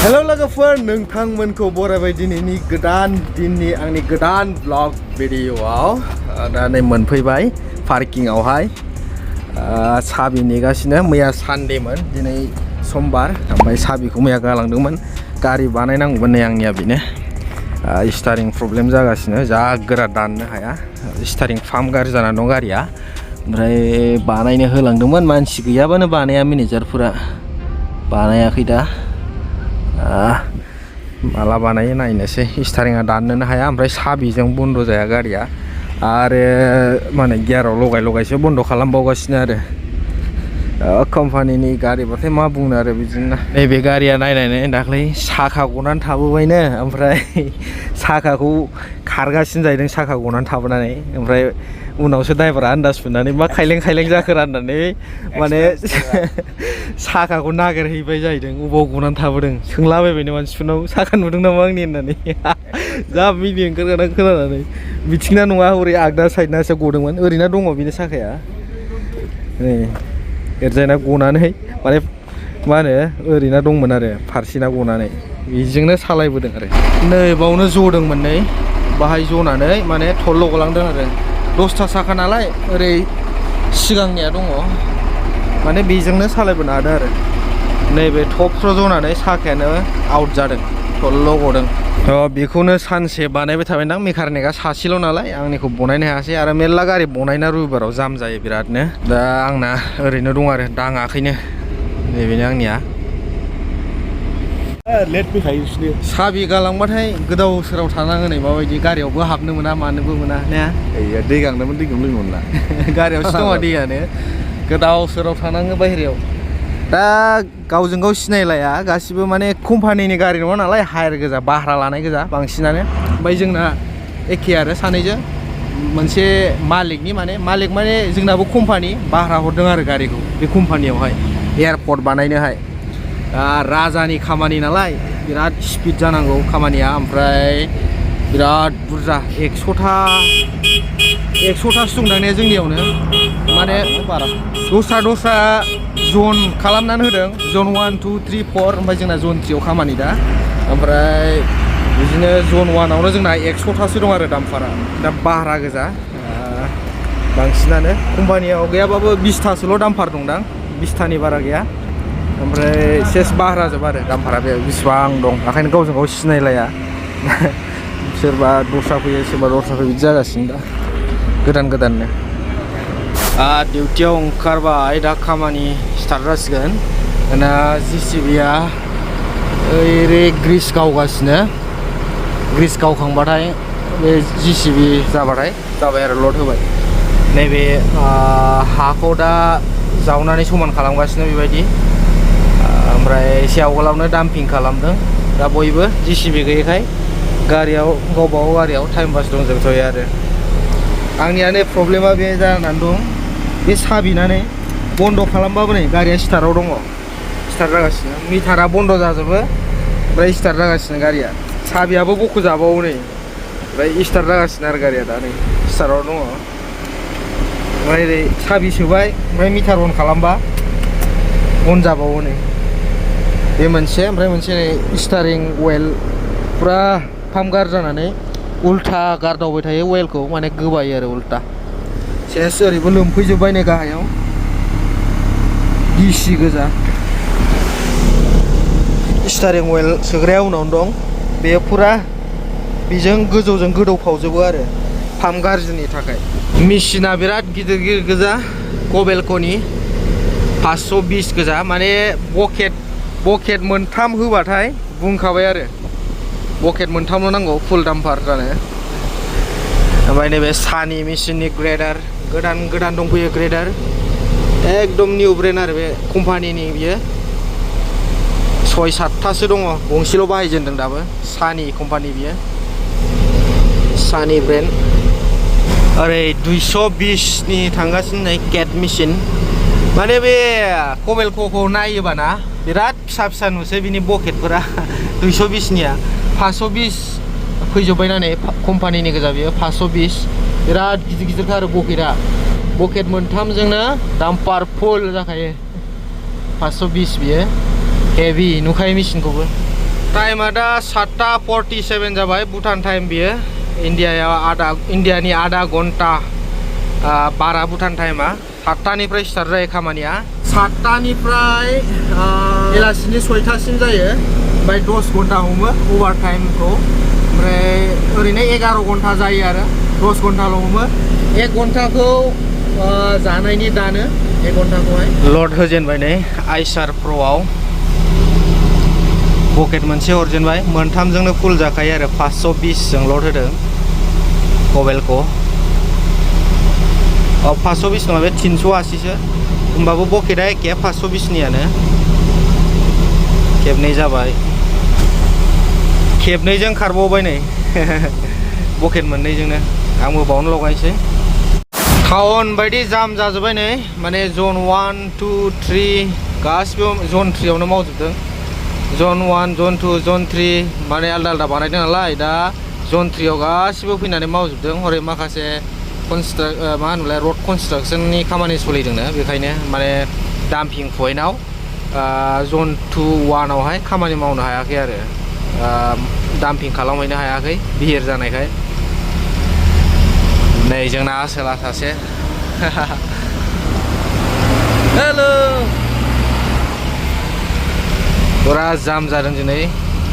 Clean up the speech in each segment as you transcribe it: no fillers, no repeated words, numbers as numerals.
hello लोगोफोर नोंथांमोनखौ बरायबाय दिनैनि गोदान दिननि आंनि गोदान ब्लग भिडिअआव दा नै मोनफैबाय पार्किंआवहाय साबि नेगासिनो मैया सानडेमोन दिनै समबार ओमफ्राय साबिखौ मैया गालांदोंमोन गारि बानायनांगौमोन नै आंनिया बेनो स्टारिं प्रब्लेम जागासिनो जा गोरा दाननो हाया स्टारिं पाम्प गाज्रि जाना दं गारिया ओमफ्राय बानायनो होलांदोंमोन मानसि गैयाबानो बानाया मेनेजारफोरा बानायाखै दा माला बानायो नायनोसै स्टारिंआ दाननोनो हाया ओमफ्राय साबिजों बन्द जाया गारिया आरो माने गियाराव लगायसो बन्द खालामबावगासिनो आरो कम्पानिनि गारिबाथाय मा बुंनो आरो बिदिनो नैबे गारिया नायनानै दाख्लै साखा गनानै थाबोबायनो ओमफ्राय साखाखौ खारगासिनो जाहैदों साखा गनानै थाबोनानै ओमफ्राय उनावसो ड्राइभारा आन्दाज मोननानै मा खायलें जाखो राननानै माने साखाखौ नागिरहैबाय जाहैदों अबाव गनानै थाबोदों सोंलाबायबायनो मानसिफोरनाव साखा नुदों नामा आंनि होननानै जा मिनि ओंखारगाना खोनानानै बिथिंना नङा हरै आगदा साइडनासो गदोंमोन ओरैनो दङ बेनि साखाया नै एरजायना गनानै माने मा होनो ओरैनो दंमोन आरो फारसेना गनानै बेजोंनो सालायबोदों आरो नै बावनो जदोंमोन नै बाहाय जनानै माने थल्ल गलांदों आरो 10था साखा नालाय ओरै सिगांनिया दङ माने बेजोंनो सालायबोनो हादों आरो नैबे थबस्र जनानै साखायानो आउट जादों थल्ल गदों बेखौनो सानसे बानायबाय थाबायदां मेकानिकआ सासेल नालाय आंनिखौ बनायनो हायासै आरो मेरला गारि बनायना रबिबाराव जाम जायो बिरादनो दा आंना ओरैनो दं आरो दाङाखैनो नैबेनो आंनिया लेट फैखायो बिसोरनो साबि गालांबाथाय गोदाव सोराव थानाङो नै माबायदि गारियावबो हाबनो मोना मानोबो मोना ने दै गांनोमोन दैखौनो लोंनो मोनला गारियावसो दङ दैयानो गोदाव सोराव थानाङो बाहेरायाव दा गावजों गाव सिनायलाया गासिबो माने कम्पानिनि गारि नङा नालाय हायार गोजा भारा लानाय गोजा बांसिनानो ओमफ्राय जोंना एखे आरो सानैजों मोनसे मालिकनि मालिक माने जोंनाबो कम्पानि भारा हरदों आरो गारिखौ बे कम्पानियावहाय एयारपर्ट बानायनोहाय राजानि खामानि नालाय बिराद स्पिड जानांगौ खामानिया ओमफ्राय बिराद बुरजा 100थासो दंदां ने जोंनियावनो माने दस्रा जन खालामनानै होदों जन 1 2 3 4 ओमफ्राय जोंना जन 3आव खामानि दा ओमफ्राय बिदिनो जन 1आवनो जोंना 100थासो दं आरो दामफारा दा भारा गोजा बांसिनानो कम्पानियाव गैयाबाबो 20थासोल' दामफार दंदां 20थानि बारा गैया ओमफ्राय सेस भारा जोब आरो दामफारा बे बेसेबां दं ओंखायनो गावजों गाव सिनायलाया सोरबा दस्रा फैयो सोरबा दस्रा फैयो बिदि जागासिनो दा गोदाननो डिउटियाव ओंखारबाय दा खामानि स्टार्ट जासिगोन दाना JCBआ ओरै ग्रिस गावगासिनो ग्रिस गावखांबाथाय बे JCB जाबाय आरो लड होबाय नैबे हाखौ दा जावनानै समान खालामगासिनो बेबायदि ओमफ्राय एसे आवगोलावनो डाम्पिं खालामदों दा बयबो JCB गैयैखाय गारियाव गावबागाव गारियाव टाइम पास दंजोबथ'यो आरो आंनियानो प्रब्लेमा बे जानानै दं बे साबिनानै बन्द खालामबाबो नै गारिया स्टार्टआव दङ स्टार्ट जागासिनो मिटारा बन्द जाजोबो ओमफ्राय स्टार्ट जागासिनो गारिया साबियाबो बख'जाबावो नै ओमफ्राय स्टार्ट जागासिनो आरो गारिया दा नै स्टार्टआव दङ ओमफ्राय ओरै साबि सोबाय ओमफ्राय मिटार अन खालामबा अन जाबावो नै बे मोनसे ओमफ्राय मोनसे नै स्टारिं अइल फुरा पाम्प गाज्रि जानानै उल्था गारदावबाय थायो अइलखौ माने गोबायो आरो उल्था सेस ओरैबो लोमफैजोब्बाय नै गाहायाव गिसि गोजा स्टारिं अइल सोग्राया उनावनो दं बे फुरा बेजों गोजौजों गोदौफावजोबो आरो पाम्प गाज्रिनि थाखाय मेसिना बिराद गिदिर गोजा कबेलक'नि 520 गोजा माने बकेट मोनथाम होबाथाय बुंखाबाय आरो बकेट मोनथामल' नांगौ फुल दाम्पार जानो ओमफ्राय नैबे सानि मेसिननि ग्रेडार गोदान दंफैयो ग्रेडार एकदम निउ ब्रेन्ड आरो बे कम्पानिनि बियो 6-7थासो दङ गंसेल' बाहायजेनदों दाबो सानि कम्पानि बियो सानि ब्रेन्ड ओरै 220नि थांगासिनो नै केट मेसिन माने बे कबेलक'खौ नायोबाना बिराद फिसा नुसै बिनि बकेटफोरा 220निया 520 फैजोब्बायना नै कम्पानिनि गोजा बियो 520 बिराद गिदिरखा आरो बकेट मोनथामजोंनो दाम्पार फुल जाखायो 520 बियो हेभि नुखायो मेसिनखौबो टाइमा दा 7:47 जाबाय भुटान टाइम बियो इन्डियानि आधा घन्टा बारा भुटान टाइमा 7टानिफ्राय स्टार्ट जायो खामानिया 7टानिफ्राय बेलासिनि 6टासिम जायो ओमफ्राय 10 घन्टा हमो अभार टाइमखौ ओमफ्राय ओरैनो 11 घन्टा जायो आरो 10 घन्टाल' हमो 1 घन्टाखौ जानायनि दानो 1 घन्टाखौहाय लड होजेनबाय नै आइसार प्र'आव पकेट मोनसे हरजेनबाय मोनथामजोंनो फुल जाखायो आरो 520 जों लड होदों मबाइलखौ 520 नङा बे 380 सो होमबाबो पकेटआ एखे 520 नियानो खेबनै जाबाय खेबनैजों खारबावबाय नै पकेट मोननैजोंनो आंबो बावनो लगायनोसै टाउन बायदि जाम जाजोब्बाय नै माने जन 1 2 3 गासिबो जन 3 आवनो मावजोबदों जन 1 जन 2 जन 3 माने आलदा आलदा बानायदों नालाय दा जन 3 आव गासिबो फैनानै मावजोबदों हरै माखासे मा होनोमोनलाय रड कनस्ट्राक्सननि खामानि सोलिदोंनो बेखायनो माने डाम्पिं पइन्टआव जन 2 1 आवहाय खामानि मावनो हायाखै आरो डाम्पिं खालामहैनो हायाखै बिहिर जानायखाय नै जोंना आसोला सासे हेलो फुरा जाम जादों दिनै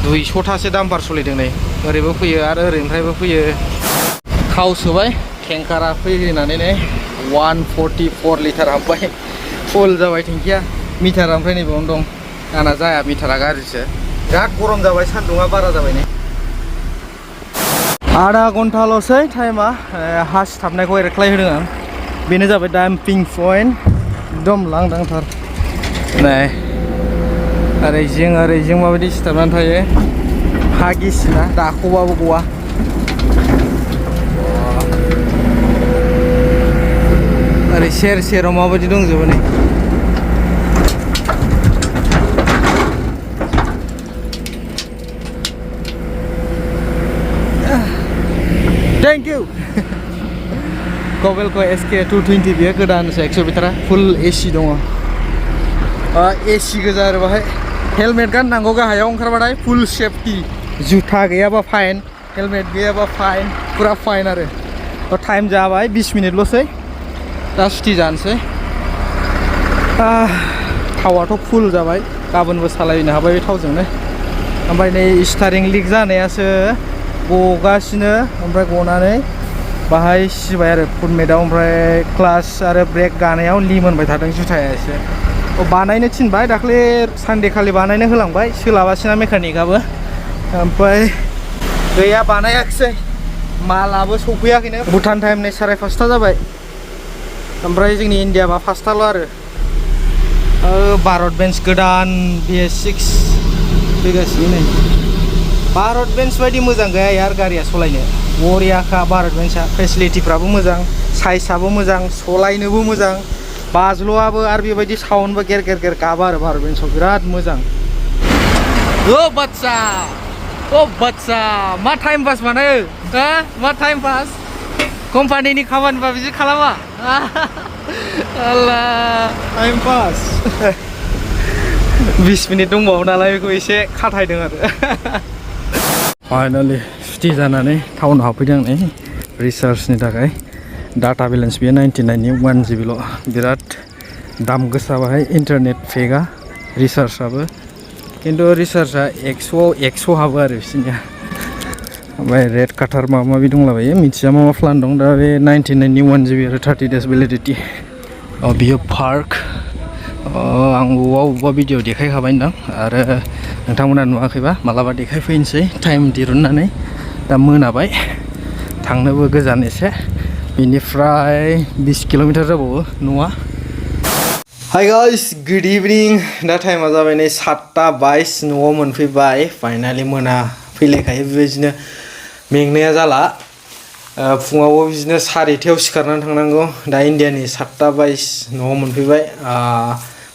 200थासो डाम्पार सोलिदों नै ओरैबो फैयो आरो ओरैनिफ्रायबो फैयो थाव सोबाय टेंकारा फैनानै नै 144 लिटार हाबबाय फुल जाबाय टेंकिया मिटारा ओमफ्राय नैबावनो दं आंना जाया मिटारा गाज्रिसो बिराद गरम जाबाय सान्दुङा बारा जाबाय नै आधा घन्टाल'सै टाइमा हा सिथाबनायखौ एरख्लाय होदों आं बेनो जाबाय डाम्पिं पइन्ट एकदम लांदांथार नै ओरैजिं माबायदि सिथाबनानै थायो हा गिसिना दाख'बाबो गवा ओरै सेराव माबायदि दंजोबो नै थेंक इउ कबेलको SK 220 बियो गोदानसो 100 बिथारा फुल एसि दङ एसि गोजा आरो बाहाय हेलमेट गाननांगौ गाहायाव ओंखारबाथाय फुल सेफटि जुथा गैयाबा फाइन हेलमेट गैयाबा फाइन पुरा फाइन आरो टाइम जाबाय 20 मिनिटल'सै दा सुथि जानोसै थावाथ' फुल जाबाय गाबोनबो सालायनो हाबाय बे थावजोंनो ओमफ्राय नै स्टारिं लिक जानायासो गगासिनो ओमफ्राय गनानै बाहाय सिबाय आरो फुटमेटआव ओमफ्राय क्लास आरो ब्रेक गानायाव लिमोनबाय थादों जुथाया एसे बानायनो थिनबाय दाख्लै सानडे खालि बानायनो होलांबाय सोलाबासिना मेकानिकआबो ओमफ्राय गैया बानायाखिसै मालाबो सफैयाखैनो भुटान टाइम नै 5:30 जाबाय ओमफ्राय जोंनि इन्डियाबा 5टाल' आरो भारत बेन्स गोदान BS6 फैगासिनो नै भारत बेन्स बायदि मोजां गैया यार गारिया सलायनो बरियाखा भारत बेन्सआ फेसिलिटिफ्राबो मोजां साइजआबो मोजां सलायनोबो मोजां बाज्ल'आबो आरो बेबायदि साउन्डबो गेर गाबा आरो भारत बेन्सआव बिराद मोजां ओ बादसा मा टाइम पास बानायो मा टाइम पास कम्पानिनि खामानिबा बिदि खालामा आल्ला टाइम पास 20 मिनिट दंबावो नालाय बेखौ एसे खाथायदों आरो फाइनालि सुथि जानानै टाउनाव हाबफैदों नै रिसार्जनि थाखाय डाटा बेलेन्स बेयो 99 नि 1 GB ल' बिराद दाम गोसा बाहाय इन्टारनेट पेकआ रिसार्जआबो खिन्थु रिसार्जआ 100 हाबो आरो बिसोरनिया ओमफ्राय रेड काटार माबा माबि दंलाबायो मिथिया मा प्लान दं दा बे 99 नि 1 GB आरो 30 days भेलिडिटि बियो पार्क आं बबेबा भिडिअ देखायखाबाय दां आरो नोंथांमोना नुवाखैबा मालाबा देखायफैनोसै टाइम दिरुननानै दा मोनाबाय थांनोबो गोजान एसे बेनिफ्राय 20 किल'मिटार जाबावो न'आ हाय गाइस गुड इभिनिं दा टाइमा जाबाय नै 7:22 न'आव मोनफैबाय फाइनालि मोना फैलायखायो बेबायदिनो मेंनाया जाला फुङावबो बिदिनो 4:30 सिखारनानै थांनांगौ दा इन्डियानि 7:22 न'आव मोनफैबाय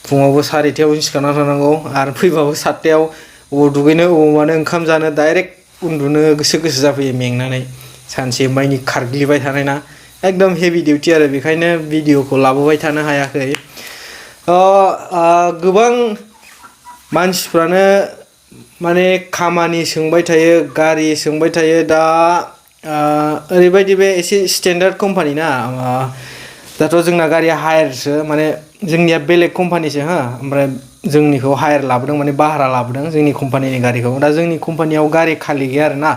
फुङावबो 4:30 सिखारनानै थांनांगौ आरो फैबाबो 7:00 अबाव दुगैनो अबाव मानो ओंखाम जानो डाइरेक्ट उन्दुनो गोसो जाफैयो मेंनानै सानसे मानि खारग्लिबाय थानाय ना एकदम हेभि डिउटि आरो बेखायनो भिडिअखौ लाबोबाय थानो हायाखै गोबां मानसिफ्रानो माने खामानि सोंबाय थायो गारि सोंबाय थायो दा ओरैबायदि बे एसे स्टेन्डार्ड कम्पानि ना दाथ' जोंना गारिया हायारसो माने जोंनिया बेलेग कम्पानिसो हो ओमफ्राय जोंनिखौ हायार लाबोदों माने भारा लाबोदों जोंनि कम्पानिनि गारिखौ दा जोंनि कम्पानियाव गारि खालि गैया आरोना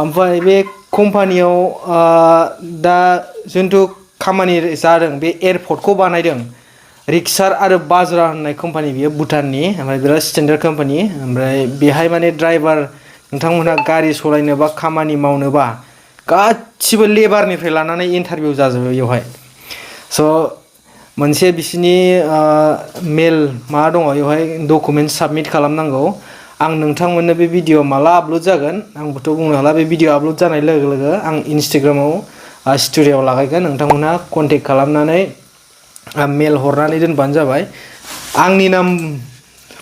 ओमफ्राय बे कम्पानियाव दा जिथु खामानि जादों बे एयारपर्टखौ बानायदों रिक्सार आरो बाज्रा होननाय कम्पानि बियो भुटाननि ओमफ्राय बिराद स्टेन्डार्ड कम्पानि ओमफ्राय बेहाय माने ड्राइभार नोंथांमोनहा गारि सालायनोबा खामानि मावनोबा गासिबो लेबारनिफ्राय लानानै इन्टारभिउ जाजोबो बेवहाय स' मोनसे बिसिनि मेल मा दङ बेवहाय डकुमेन्ट साबमिट खालामनांगौ आं नोंथांमोननो बे भिडिअ माला आपल'ड जागोन आंबोथ' बुंनो हाला बे भिडिअ आपल'ड जानाय लोगो लोगो आं इन्सटाग्रामाव स्ट'रियाव लागायगोन नोंथांमोनहा कन्टेक्ट खालामनानै मेल हरनानै दोनबानो जाबाय आंनि नाम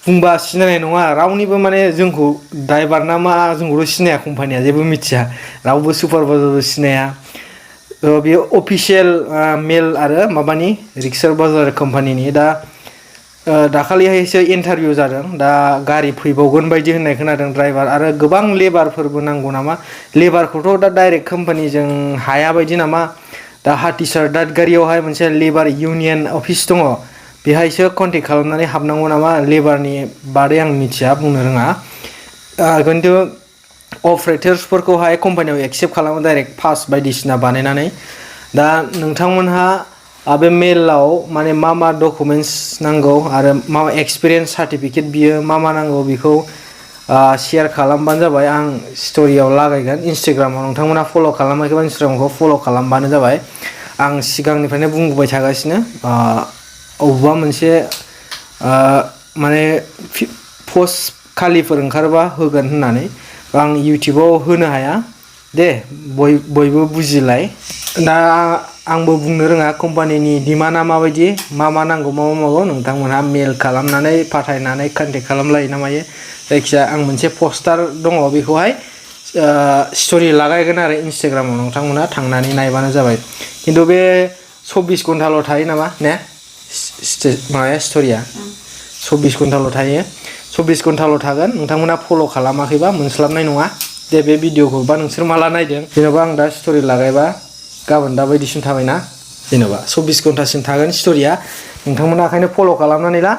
बुंबा सिनायनाय नङा रावनिबो माने जोंखौ ड्राइभार ना मा जोंखौल' सिनाया कम्पानिया जेबो मिथिया रावबो सुपारभाइजारबो सिनाया बेयो अफिसियेल मेल आरो माबानि रिक्सार बाजार कम्पानिनि दा दाखालिहायसो इन्टारभिउ जादों दा गारि फैबावगोन बायदि होननाय खोनादों ड्राइभार आरो गोबां लेबारफोरबो नांगौ नामा लेबारखौथ' दा डाइरेक्ट कम्पानिजों हाया बायदि नामा दा हाथिसार दादगारियावहाय मोनसे लेबार इउनियन अफिस दङ बेहायसो कन्टेक्ट खालामनानै हाबनांगौ नामा लेबारनि बादै आं मिथिया बुंनो रोङा खिन्थु अपारेटर्सफोरखौहाय कम्पानियाव एक्सेप्ट खालामो डाइरेक्ट पास बायदिसिना बानायनानै दा नोंथांमोनहा बे मेलाव माने मा डकुमेन्ट्स नांगौ आरो मा एक्सपिरियेन्स सार्टिफिकेट बियो मा नांगौ बेखौ शेयार खालामबानो जाबाय आं स्ट'रियाव लागायगोन इन्सटाग्रामाव नोंथांमोना फल' खालामाखैबा इन्सटाग्रामखौ फल' खालामबानो जाबाय आं सिगांनिफ्रायनो बुंबोबाय थागासिनो अबेबा मोनसे माने पस्ट खालिफोर ओंखारबा होगोन होननानै आं इउटिउबाव होनो हाया दे बयबो बुजिलाय दा आंबो बुंनो रोङा कम्पानिनि डिमान्डआ माबायदि मा नांगौ मा मावो नोंथांमोनहा मेल खालामनानै पाठायनानै कन्टेक्ट खालामलायो ना मायो जायखिजाया आं मोनसे पस्टार दङ बेखौहाय स्ट'रि लागायगोन आरो इन्सटाग्रामाव नोंथांमोनहा थांनानै नायबानो जाबाय खिन्थु बे 24 घन्टाल' थायो नामा ने माबाया स्ट'रिया 24 घन्टाल' थायो 24 घन्टाल' थागोन नोंथांमोना फल' खालामाखैबा मोनस्लाबनाय नङा दे बे भिडिअखौ बा नोंसोर माला नायदों जेन'बा आं दा स्ट'रि लागायबा गाबोन दा बायदिसिम थाबायना जेन'बा 24 घन्टासिम थागोन स्ट'रिया नोंथांमोना ओंखायनो फल' खालामनानै ला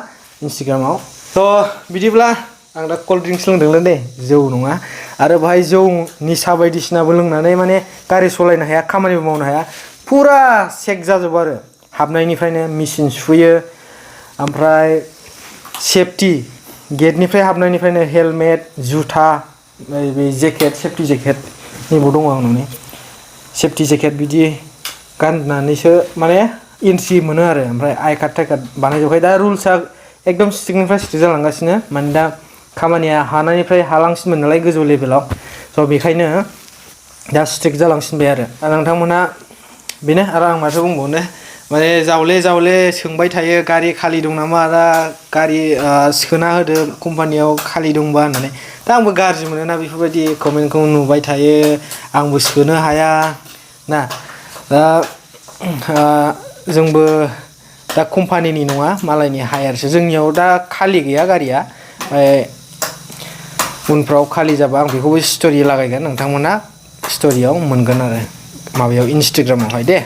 इन्सटाग्रामाव थ' बिदिब्ला आं दा कल्ड ड्रिंक्स लोंदोंलै दे जौ नङा आरो बाहाय जौ निसा बायदिसिनाबो लोंनानै माने गारि सालायनो हाया खामानिबो मावनो हाया फुरा चेक जाजोबो आरो हाबनायनिफ्रायनो मेचिन सुयो ओमफ्राय सेफटि गेटनिफ्राय हाबनायनिफ्रायनो हेलमेट जुथा बे जेकेट सेफटि जेकेट नैबाव दङ आं नुनाय सेफटि जेकेट बिदि गाननानैसो माने एन्ट्रि मोनो आरो ओमफ्राय आइ कार्ड टाइ कार्ड बानायजोबखायो दा रुल्सआ एकदम स्ट्रिक्टनिफ्राय स्ट्रिक्ट जालांगासिनो माने दा खामानिया हानायनिफ्राय हालांसिनमोन नालाय गोजौ लेभेलाव स' बेखायनो दा स्ट्रिक्ट जालांसिनबाय आरो दा नोंथांमोना बेनो आरो आं माथो बुंबावनो माने जावले सोंबाय थायो गारि खालि दं नामा दा गारि सोना होदो कम्पानियाव खालि दंबा होननानै दा आंबो गाज्रि मोनोना बेफोरबायदि कमेन्टखौ नुबाय थायो आंबो सोनो हाया ना दा जोंबो दा कम्पानिनि नङा मालायनि हायारसो जोंनियाव दा खालि गैया गारिया उनफ्राव खालि जाबा आं बेखौबो स्ट'रि लागायगोन नोंथांमोना स्ट'रियाव मोनगोन आरो माबायाव इन्सटाग्रामावहाय दे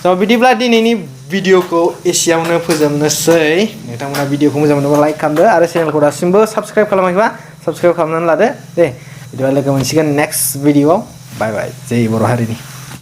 स' बिदिब्ला दिनैनि भिडिअखौ एसेयावनो फोजोबनोसै नोंथांमोना भिडिअखौ मोजां मोनोबा लाइक खालामदो आरो चेनेलखौ दासिमबो साबस्क्राइब खालामाखैबा साबस्क्राइब खालामनानै लादो दे बिदिबा लोगो मोनसिगोन नेक्स्ट भिडिअआव बाय बाय जै बर' हारिनि